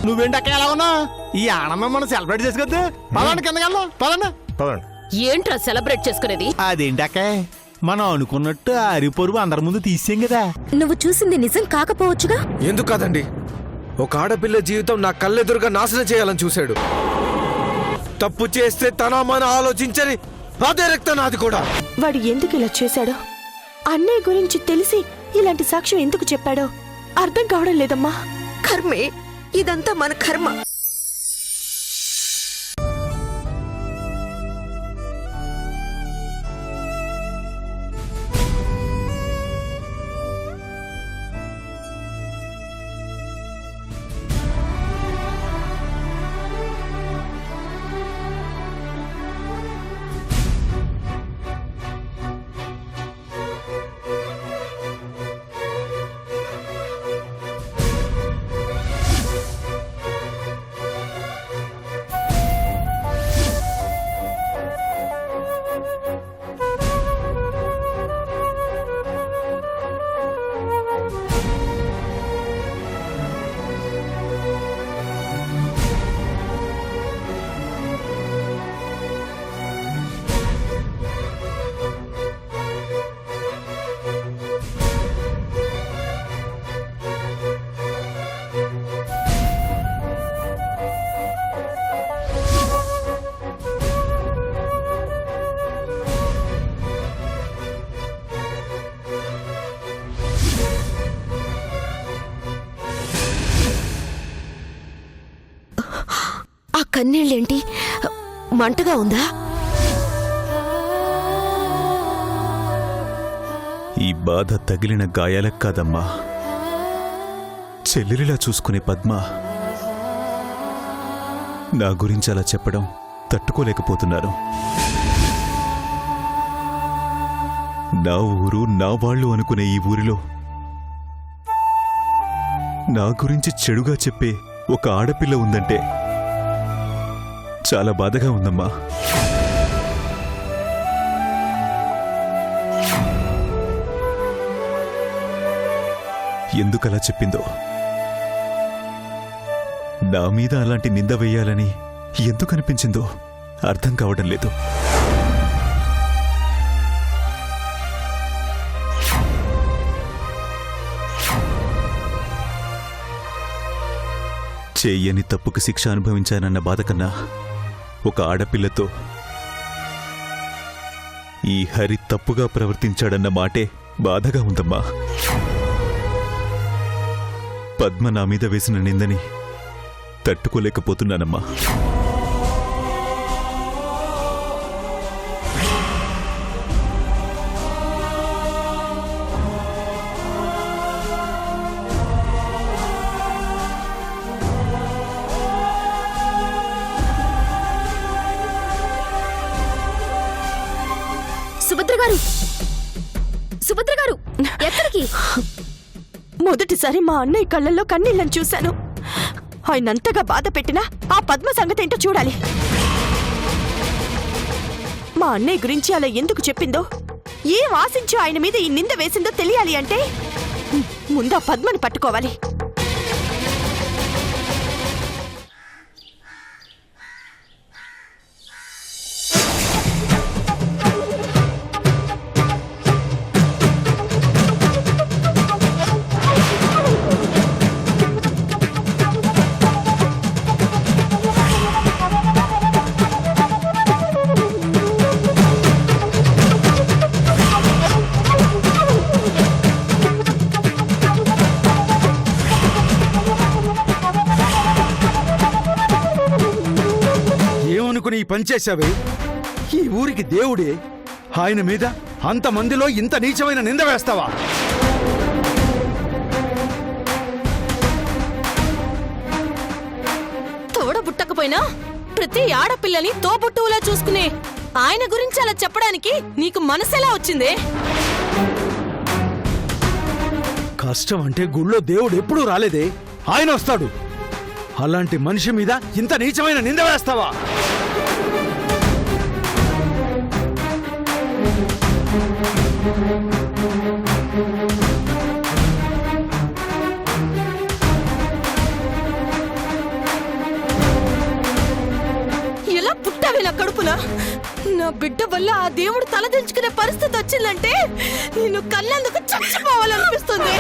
నువ్వేంటి అక్క ఎలా ఉన్నా? ఈ ఆనందం మనం సెలబ్రేట్ చేసుకోవద్దు. పదండి కిందకి వెళ్దాం. పదండి. ఏంట్రా సెలబ్రేట్ చేసుకునేది? అదేంటి అక్క, మనం అనుకున్నట్టు అరిపొరుగు అందరి ముందు తీసేం కదా. నువ్వు చూసింది నిజం కాకపోవచ్చుగా. ఎందుకు కాదండి? ఒక ఆడపిల్ల జీవితం నా కళ్ళెదురుగా నాశనం చేయాలని చూశాడు. తప్పు చేస్తే తన మన ఆలోచించని అదే రక్తం నాది కూడా. వాడు ఎందుకు ఇలా చేశాడో, అన్నయ్య గురించి తెలిసి ఇలాంటి సాక్ష్యం ఎందుకు చెప్పాడో అర్థం కావడం లేదమ్మా. కర్మే, ఇదంతా మన కర్మ. ఆ కన్నీళ్ళేంటి, మంటగా ఉందా? ఈ బాధ తగిలిన గాయాలకు కాదమ్మా, చెల్లెలిలా చూసుకునే పద్మ నా గురించి అలా చెప్పడం తట్టుకోలేకపోతున్నారు. నా ఊరు, నా వాళ్ళు అనుకునే ఈ ఊరిలో నా గురించి చెడుగా చెప్పే ఒక ఆడపిల్ల ఉందంటే చాలా బాధగా ఉందమ్మా. ఎందుకలా చెప్పిందో, నా మీద అలాంటి నింద వేయాలని ఎందుకు అనిపించిందో అర్థం కావడం లేదు. చెయ్యని తప్పుకు శిక్ష అనుభవించానన్న బాధ కన్నా ఒక ఆడపిల్లతో ఈ హరి తప్పుగా ప్రవర్తించాడన్న మాటే బాధగా ఉందమ్మా. పద్మ నా మీద వేసిన నిందని తట్టుకోలేకపోతున్నానమ్మా. సుభద్ర గారు, ఎక్కడికి? మొదటిసారి మా అన్నయ్య కళ్ళల్లో కన్నీళ్ళని చూశాను. ఆయనంతగా బాధ పెట్టినా ఆ పద్మ సంగతేంటో చూడాలి. మా అన్నయ్య గురించి అలా ఎందుకు చెప్పిందో, ఏం ఆశించో ఆయన మీద ఈ నింద వేసిందో తెలియాలి అంటే ముందు ఆ పద్మని పట్టుకోవాలి. ఈ పనిచేశావే, ఈ ఊరికి దేవుడే, ఆయన మీద అంతమందిలో ఇంత నీచమైన నింద వేస్తావా? తోడబుట్టకపోయినా ప్రతి ఆడపిల్లని తోబుట్టువులా చూసుకునే ఆయన గురించి అలా చెప్పడానికి నీకు మనసెలా వచ్చిందే? కష్టం అంటే గుళ్ళో దేవుడు ఎప్పుడూ రాలేదే, ఆయన వస్తాడు. అలాంటి మనిషి మీద ఇంత నీచమైన నింద వేస్తావా? పుట్టావే నా కడుపున. నా బిడ్డ వల్ల ఆ దేవుడు తలదించుకునే పరిస్థితి వచ్చిందంటే నిన్ను కళ్ళెందుకు చచ్చిపోవాలనిపిస్తుంది.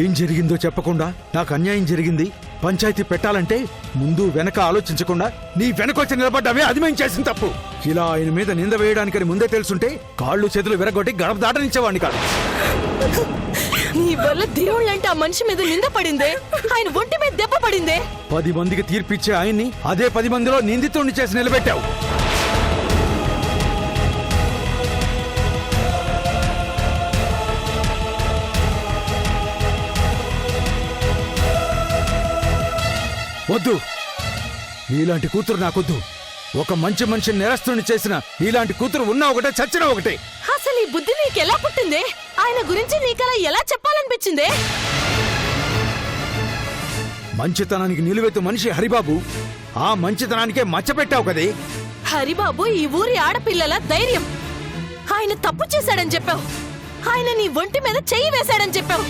ఏం జరిగిందో చెప్పకుండా నాకు అన్యాయం జరిగింది, పంచాయతీ పెట్టాలంటే ముందు వెనక ఆలోచించకుండా నీ వెనకొచ్చి నిలబడ్డావే, అది మేము చేసిన తప్పు. ఇలా ఆయన మీద నింద వేయడానికని ముందే తెలుసుంటే కాళ్ళు చేతులు విరగొట్టి గడప దాటనిచ్చేవాడిని కాదు. నీ వల్ల దేవుళ్ళంటే ఆ మనిషి మీద నింద పడిందే, ఆయన ఒంటి మీద దెబ్బ పడిందే. 10 మందికి తీర్పిచ్చే ఆయన్ని అదే 10 మందిలో నిందితుడిని చేసి నిలబెట్టావు. వద్దు, నీలాంటి కూతురు నాకొద్దు. ఒక మంచి మనిషిని నేరస్తుని చేసిన నీలాంటి కూతురు ఉన్నా ఒకటే, చచ్చినా ఒకటే. అసలు ఈ బుద్ధి నీకెలా పుట్టిందే? ఆయన గురించి నీకలా ఎలా చెప్పాలనిపించిందే? మంచితనానికి నిలువెత్తు మనిషి హరిబాబు, ఆ మంచితనానికే మచ్చపెట్టావు కదే. హరిబాబు ఈ ఊరి ఆడపిల్లల ధైర్యం. ఆయన తప్పు చేశాడని చెప్పావు, ఆయన నీ ఒంటి మీద చెయ్యి వేశాడని చెప్పావు.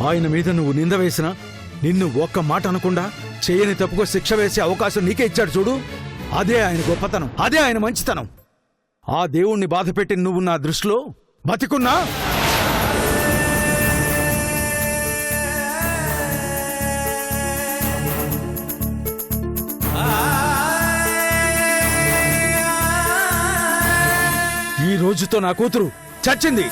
ఆయన మీద నువ్వు నింద వేసినా నిన్ను ఒక్క మాట అనకుండా చేయని తప్పుకో శిక్ష వేసే అవకాశం నీకే ఇచ్చాడు చూడు. అదే ఆయన గొప్పతనం, అదే ఆయన మంచితనం. ఆ దేవుణ్ణి బాధపెట్టి నువ్వు నా దృష్టిలో బతికున్నా ఈ రోజుతో నా కూతురు చచ్చింది.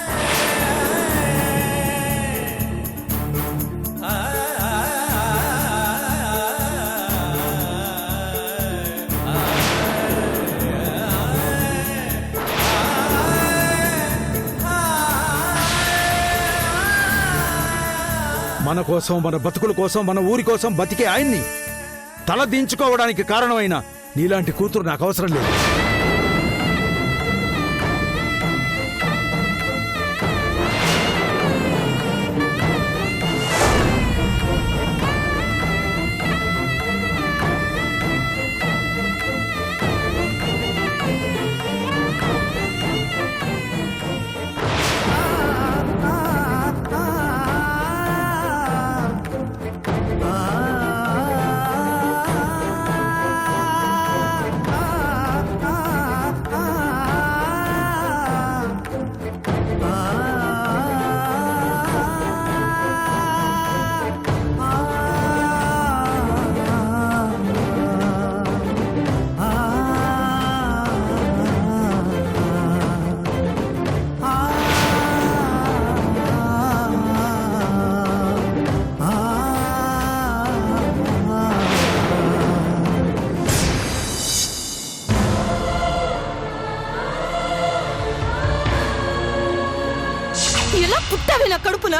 మన కోసం, మన బతుకుల కోసం, మన ఊరి కోసం బతికే ఆయన్ని తల దించుకోవడానికి కారణమైన నీలాంటి కూతురు నాకు అవసరం లేదు. ఎలా పుట్టావే నా కడుపున?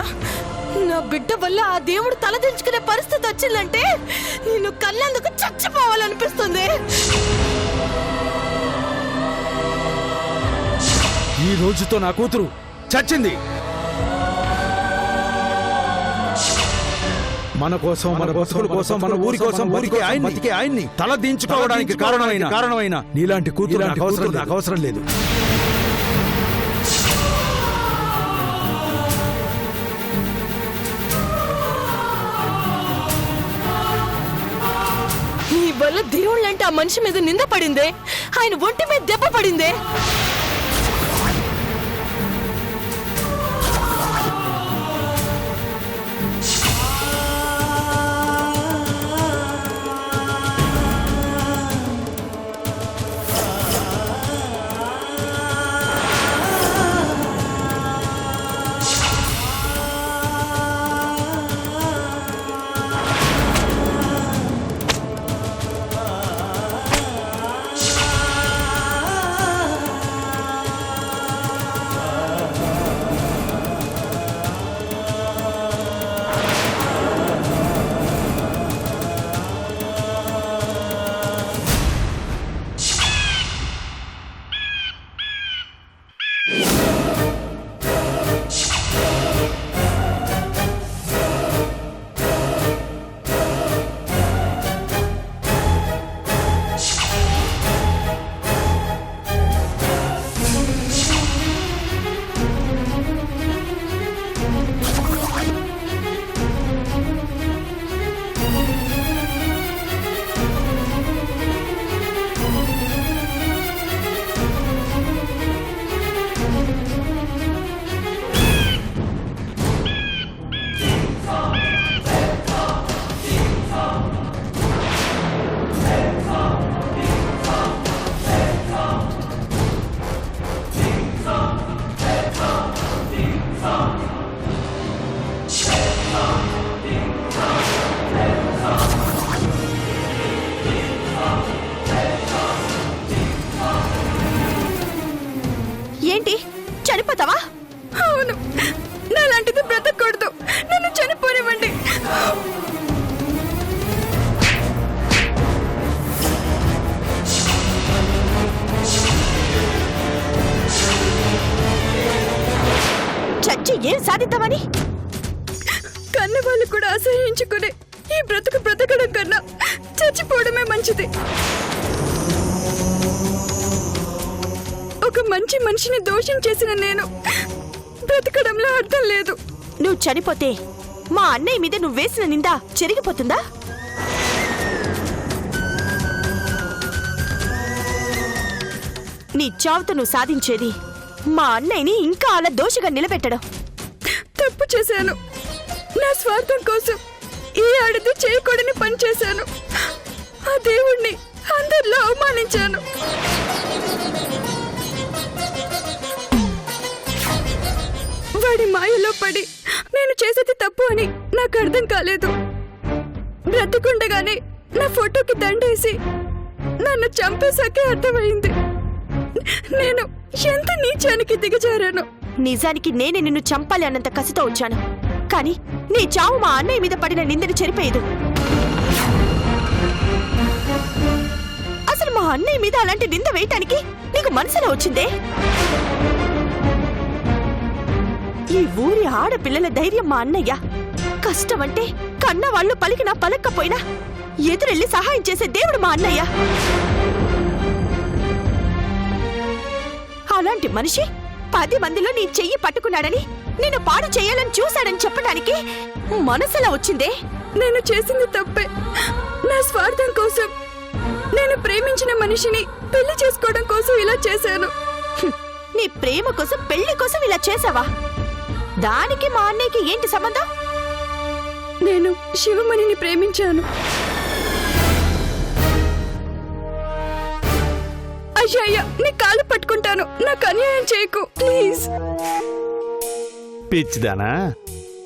నా బిడ్డ వల్ల ఆ దేవుడు తలదించుకునే పరిస్థితి వచ్చిందంటే నిన్ను కళ్ళెందుకు చచ్చిపోవాలనిపిస్తుంది. ఈ రోజుతో నా కూతురు చచ్చింది. మన కోసం, మన బతుకుల కోసం, మన ఊరి కోసం బతికే ఆయన్ని తల దించుకోవడానికి కారణమైన నీలాంటి కూతురు నాకు అవసరం లేదు. నీ వల్ల దేవుళ్ళంటే ఆ మనిషి మీద నింద పడిందే, ఆయన ఒంటి మీద దెబ్బ పడిందే. అని? కన్న వాళ్ళు కూడా అసహించుకునే ఈ బ్రతుకు బ్రతకడం కన్నా చచ్చిపోవడమే మంచిది. ఒక మంచి మనిషిని దోషం చేసిన నేను బ్రతకడంలో అర్థం లేదు. నువ్వు చనిపోతే మా అన్నయ్య మీద నువ్వు వేసిన నింద చెరిగిపోతుందా? నీ చావుతో నువ్వు సాధించేది మా అన్నయ్యని ఇంకా అలా దోషిగా నిలబెట్టడం. తప్పు చేశాను. నా స్వార్థం కోసం ఈ ఆడది చేయకూడని పని చేశాను. ఆ దేవుణ్ణి అందరిలో అవమానించాను. వాడి మాయలో పడి నేను చేసేది తప్పు అని నాకు అర్థం కాలేదు. బ్రతికుండగానే నా ఫోటోకి దండేసి నన్ను చంపేశాకే అర్థమైంది నేను ఎంత నీచానికి దిగజారాను. నిజానికి నేనే నిన్ను చంపాలి అన్నంత కసితో వచ్చాను. కానీ నీ చావు మా అన్నయ్య మీద పడిన నిందను చెరిపేయదు. అసలు మా అన్నయ్య మీద అలాంటి నింద వేయటానికి నీకు మనసులో వచ్చిందే? ఈ ఊరి ఆడపిల్లల ధైర్యం మా అన్నయ్య. కష్టమంటే కన్న వాళ్ళు పలికినా పలక్కపోయినా ఎదురెళ్ళి సహాయం చేసే దేవుడు మా అన్నయ్య. అలాంటి మనిషి 10 మందిలో నీ చెయ్యి పట్టుకున్నాడని నేను పాడు చేయాలని చూశాడని చెప్పడానికి మనసులో వచ్చిందే? నేను చేసింది తప్పే. నా స్వార్థం కోసం, నేను ప్రేమించిన మనిషిని పెళ్లి చేసుకోవడం కోసం ఇలా చేశాను. నీ ప్రేమ కోసం పెళ్లి కోసం ఇలా చేసావా? దానికి మా అన్నయ్యకి ఏంటి సంబంధం? నేను శివమణిని ప్రేమించాను. అయ్యయ్య, నీ కాలు పట్టుకుంటాను. నాకు అన్యాయం చేయకు ప్లీజ్. పిచ్చిదానా,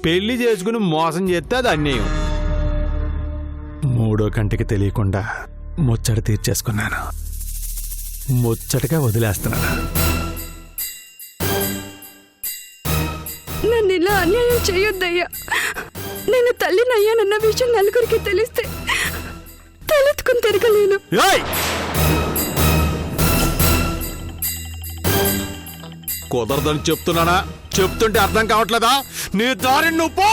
పెళ్లి చేసుకుని మోసం చేస్తే అది అన్యాయం. 3వ కంటికి తెలియకుండా ముచ్చట తీర్చేసుకున్నాను. ముచ్చటగా వదిలేస్తున్నాను. నన్ను ఇలా అన్యాయం చేయొద్దయ్యా. నేను తల్లినయ్యానన్న విషయం నలుగురికి తెలిస్తే తలెత్తుకుని తిరగలేను. ఏయ్! కుదరదని చెప్తున్నానా? చెప్తుంటే అర్థం కావట్లేదా? నీ దారిని నువ్వు పో.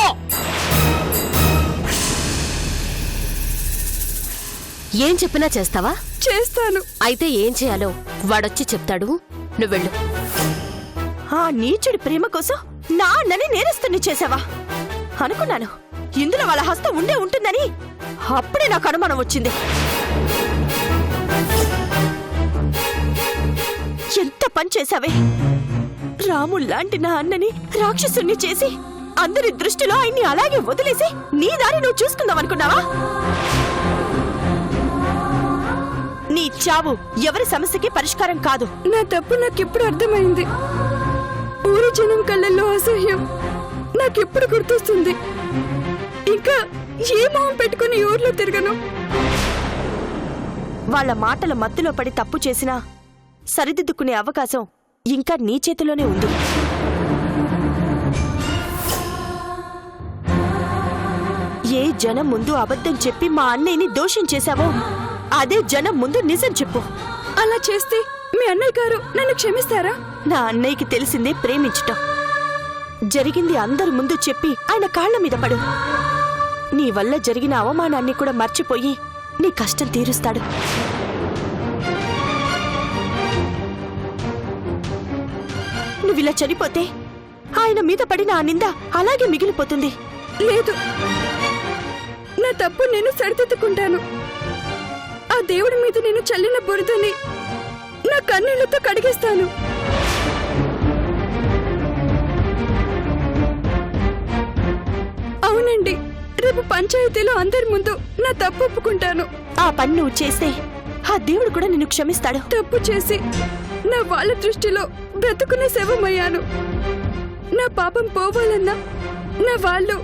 ఏం చెప్పినా చేస్తావా? చేస్తాను. అయితే ఏం చేయాలో వాడొచ్చి చెప్తాడు, నువ్వెళ్ళు. ఆ నీచుడి ప్రేమ కోసం నా అన్నని నేరస్తుని చేసావా? అనుకున్నాను ఇందులో వాళ్ళ హస్తం ఉండే ఉంటుందని. అప్పుడే నాకు అనుమానం వచ్చింది. ఎంత పని చేశావే! రాముల్లాంటి నా అన్నని రాక్షసుని చేసి అందరి దృష్టిలో ఆయన్ని అలాగే వదిలేసి నీ దారి నువ్వు చూసుకుందాం అనుకున్నావా? నీ చావు ఎవరి సమస్యకి పరిష్కారం కాదు. నా తప్పు నాకిప్పుడు అర్థమైంది. ఊరి జనం కళ్ళల్లో అసహ్యం నాకిప్పుడు గుర్తొస్తుంది. ఇంకా ఏ మొహం పెట్టుకుని ఊర్లో తిరగను. వాళ్ళ మాటల మత్తులో పడి తప్పు చేసినా సరిదిద్దుకునే అవకాశం ఇంకా నీ చేతిలోనే ఉంది. ఏ జనం ముందు అబద్ధం చెప్పి మా అన్నయ్యని దోషం చేశావో అదే జనం ముందు నిజం చెప్పు. అలా చేస్తే మీ అన్నయ్య గారు నన్ను క్షమిస్తారా? నా అన్నయ్యకి తెలిసిందే ప్రేమించటం. జరిగింది అందరి ముందు చెప్పి ఆయన కాళ్ల మీద పడు. నీ వల్ల జరిగిన అవమానాన్ని కూడా మర్చిపోయి నీ కష్టం తీరుస్తాడు. నువ్విలా చనిపోతే ఆయన మీద పడిన ఆ నింద అలాగే మిగిలిపోతుంది. లేదు, నా తప్పు నేను సరిదిద్దుకుంటాను. ఆ దేవుడి మీద నేను చల్లిన బురదని నా కన్నీళ్లతో కడిగేస్తాను. అవునండి, రేపు పంచాయతీలో అందరి ముందు నా తప్పు ఒప్పుకుంటాను. ఆ పని నువ్వు చేస్తే ఆ దేవుడు కూడా నిన్ను క్షమిస్తాడు. తప్పు చేసి నా వాళ్ళ దృష్టిలో బ్రతుకునే శవమయ్యాను. నా పాపం పోవాలన్నా, నా వాళ్ళు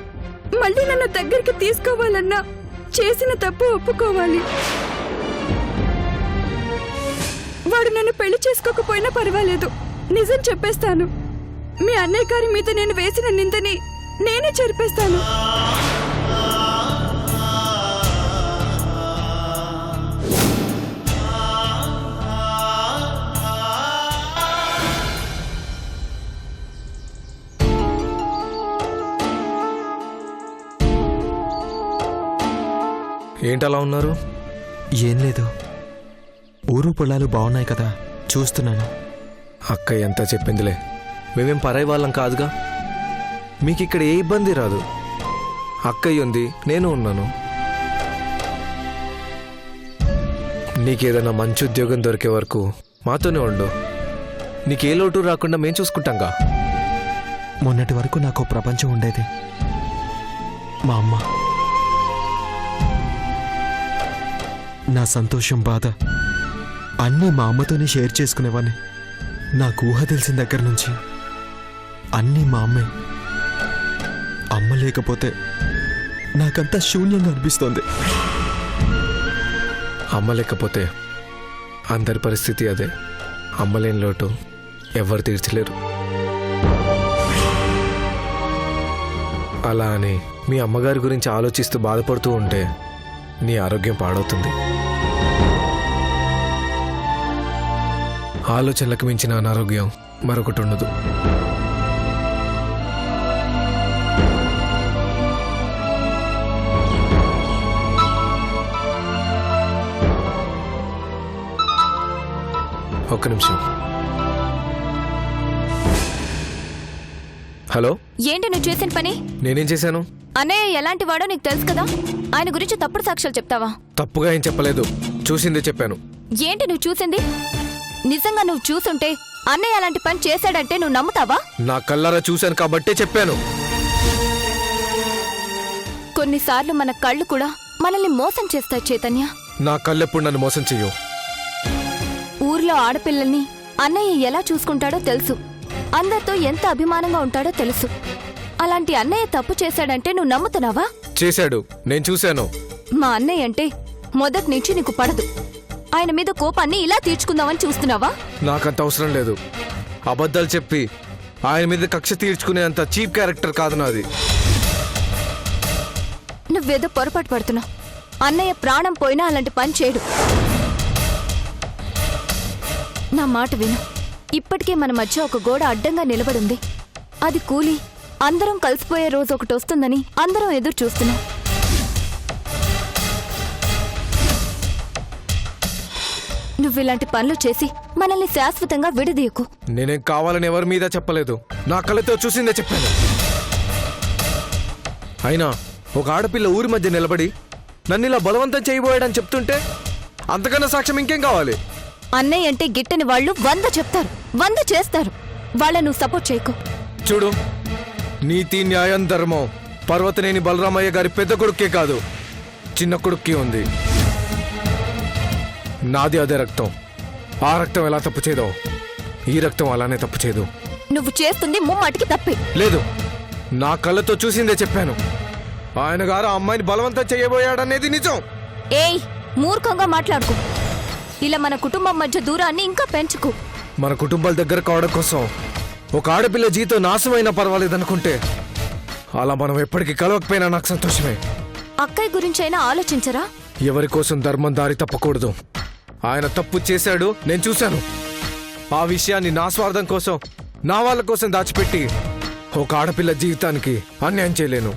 మళ్ళీ నన్ను దగ్గరికి తీసుకోవాలన్నా చేసిన తప్పు ఒప్పుకోవాలి. వాడు నన్ను పెళ్లి చేసుకోకపోయినా పర్వాలేదు, నిజం చెప్పేస్తాను. మీ అన్నయ్య గారి మీద నేను వేసిన నిందని నేనే చెరిపేస్తాను. ఏంటలా ఉన్నారు? ఏం లేదు, ఊరు పొలాలు బాగున్నాయి కదా, చూస్తున్నాను. అక్క ఎంత చెప్పిందిలే, మేమేం పరాయి వాళ్ళం కాదుగా. మీకు ఇక్కడ ఏ ఇబ్బంది రాదు. అక్కయ్య ఉంది, నేను ఉన్నాను. నీకేదైనా మంచి ఉద్యోగం దొరికే వరకు మాతోనే ఉండు. నీకే లోటు రాకుండా మేం చూసుకుంటాంగా. మొన్నటి వరకు నాకు ప్రపంచం ఉండేది, మా అమ్మ. నా సంతోషం, బాధ అన్నీ మా అమ్మతోనే షేర్ చేసుకునేవాడిని. నాకు ఊహ తెలిసిన దగ్గర నుంచి అన్నీ మా అమ్మే. అమ్మ లేకపోతే నాకంతా శూన్యంగా అనిపిస్తోంది. అమ్మ లేకపోతే అందరి పరిస్థితి అదే. అమ్మలేని లోటు ఎవరు తీర్చలేరు. అలా అని మీ అమ్మగారి గురించి ఆలోచిస్తూ బాధపడుతూ ఉంటే నీ ఆరోగ్యం పాడవుతుంది. ఆలోచనలకు మించిన అనారోగ్యం మరొకటి ఉండదు. ఒక్క నిమిషం. హలో, ఏంటి నువ్వు చేసిన పని? నేనేం చేశాను? అన్నయ్య ఎలాంటి వాడో నీకు తెలుసు కదా, ఆయన గురించి తప్పుడు సాక్ష్యాలు చెప్తావా? తప్పుగా ఏం చెప్పలేదు, చూసిందే చెప్పాను. ఏంటి నువ్వు చూసింది? నిజంగా నువ్వు చూసుంటే అన్నయ్య అలాంటి పని చేశాడంటే నువ్వు నమ్ముతావా? నా కళ్ళారా చూశాను కాబట్టే చెప్పాను. కొన్నిసార్లు మన కళ్ళు కూడా మనల్ని మోసం చేస్తాయి చైతన్య. నా కళ్ళెప్పుడు నన్ను మోసం చెయ్యవు. ఊర్లో ఆడపిల్లల్ని అన్నయ్య ఎలా చూసుకుంటాడో తెలుసు, అందరితో ఎంత అభిమానంగా ఉంటాడో తెలుసు. అలాంటి అన్నయ్య తప్పు చేశాడంటే నువ్వు నమ్ముతున్నావా? చేశాడు, నేను చూశాను. మా అన్నయ్య అంటే మొదటి నుంచి నీకు పడదు. ఆయన మీద కోపాన్ని ఇలా తీర్చుకుందామని చూస్తున్నావా? నాకంత అవసరం లేదు. అబద్ధాలు చెప్పి ఆయన మీద కక్ష తీర్చుకునేంత చీప్ క్యారెక్టర్ కాదు నాది. నువ్వేదో పొరపాటు పడుతున్నావు. అన్నయ్య ప్రాణం పోయినా అలాంటి పని చేయడు. నా మాట విను. ఇప్పటికే మన మధ్య ఒక గోడ అడ్డంగా నిలబడింది. అది కూలి అందరం కలిసిపోయే రోజు ఒకటి వస్తుందని అందరం ఎదురు చూస్తున్నాం. నువ్విలాంటి పనులు చేసి మనల్ని శాశ్వతంగా విడదీయకు. నేనేం కావాలని ఎవరి మీద చెప్పలేదు, నా కళ్ళతో చూసిందే చెప్పాను. అయినా ఒక ఆడపిల్ల ఊరి మధ్య నిలబడి నన్ను ఇలా బలవంతం చేయబోయాడని చెప్తుంటే అంతకన్నా సాక్ష్యం ఇంకేం కావాలి? అన్నయ్య అంటే గిట్టని వాళ్ళు 100 చెప్తారు, 100 చేస్తారు. వాళ్ళ నువ్వు సపోర్ట్ చేయకు. చూడు, నీతి న్యాయం ధర్మం పర్వతనేని బలరామయ్య గారి పెద్ద కొడుక్కే కాదు, చిన్న కొడుక్కి ఉంది. నాది అదే రక్తం. ఆ రక్తం ఎలా తప్పు చేయదో ఈ రక్తం అలానే తప్పు చేయదు. నువ్వు చేస్తుంది ముమ్మాటికి తప్పే. లేదు, నా కళ్ళతో చూసిందే చెప్పాను. ఆయన గారు ఆ అమ్మాయిని బలవంతం చేయబోయాడనేది నిజం. ఏయ్, మూర్ఖంగా మాట్లాడుకో. ఇలా మన కుటుంబం మధ్య దూరాన్ని ఇంకా పెంచుకు. మన కుటుంబాల దగ్గర కావడం కోసం ఒక ఆడపిల్ల జీవితం నాశమైనా పర్వాలేదనుకుంటే అలా మనం ఎప్పటికీ కలవకపోయినా నాకు సంతోషమే. అక్కయ్య గురించైనా ఆలోచించరా? ఎవరి కోసం ధర్మం దారి తప్పకూడదు. ఆయన తప్పు చేశాడు, నేను చూశాను. ఆ విషయాన్ని నా స్వార్థం కోసం, నా వాళ్ళ కోసం దాచిపెట్టి ఒక ఆడపిల్ల జీవితానికి అన్యాయం చేయలేను.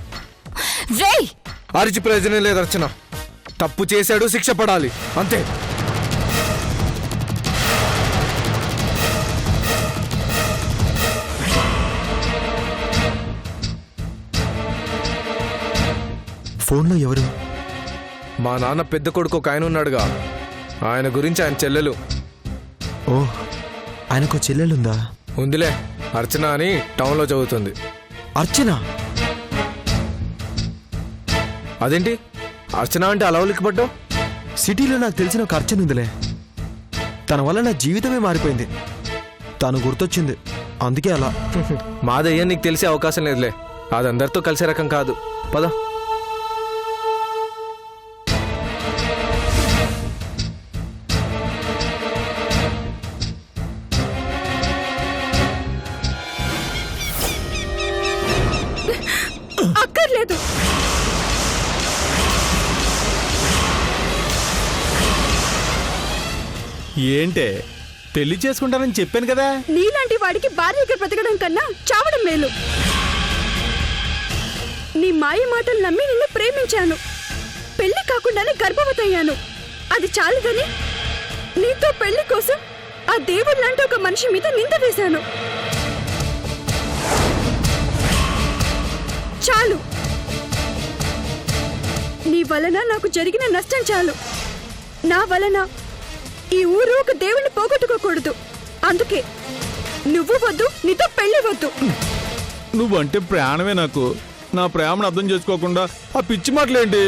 అరిచి ప్రయోజనం లేదు రచన. తప్పు చేశాడు, శిక్ష పడాలి, అంతే. ఫోన్లో ఎవరు? మా నాన్న పెద్ద కొడుకు ఒక ఆయన ఉన్నాడుగా, ఆయన గురించి ఆయన చెల్లెలు. ఓ, ఆయనకు చెల్లెలుందా? ఉందిలే, అర్చన అని టౌన్లో చదువుతుంది. అర్చన? అదేంటి అర్చన అంటే అలవలికి పడ్డావు? సిటీలో నాకు తెలిసిన ఒక అర్చన ఉందిలే. తన వల్ల నా జీవితమే మారిపోయింది. తను గుర్తొచ్చింది, అందుకే అలా. మాదయ్య నీకు తెలిసే అవకాశం లేదులే. అది అందరితో కలిసే రకం కాదు. పద. అక్కర్లేదు. ఏంటే పెళ్లి చేసుకుంటానని చెప్పాను కదా. నీలాంటి వాడికి భార్యగా బ్రతకడం కన్నా చావడం మేలు. నీ మాయ మాటలు నమ్మి నిన్ను ప్రేమించాను. పెళ్లి కాకుండానే గర్భవతి అయ్యాను. అది చాలదని నీతో పెళ్లి కోసం ఆ దేవుడు లాంటి ఒక మనిషి మీద నింద వేశాను. చాలు, నీ వలన నాకు జరిగిన నష్టం చాలు. నా వలన ఈ ఊరు ఒక దేవుణ్ణి పోగొట్టుకోకూడదు. అందుకే నువ్వు వద్దు, నీతో పెళ్లి వద్దు. నువ్వంటే ప్రాణమే నాకు. నా ప్రేమను అర్థం చేసుకోకుండా ఆ పిచ్చి మాటలేంటి?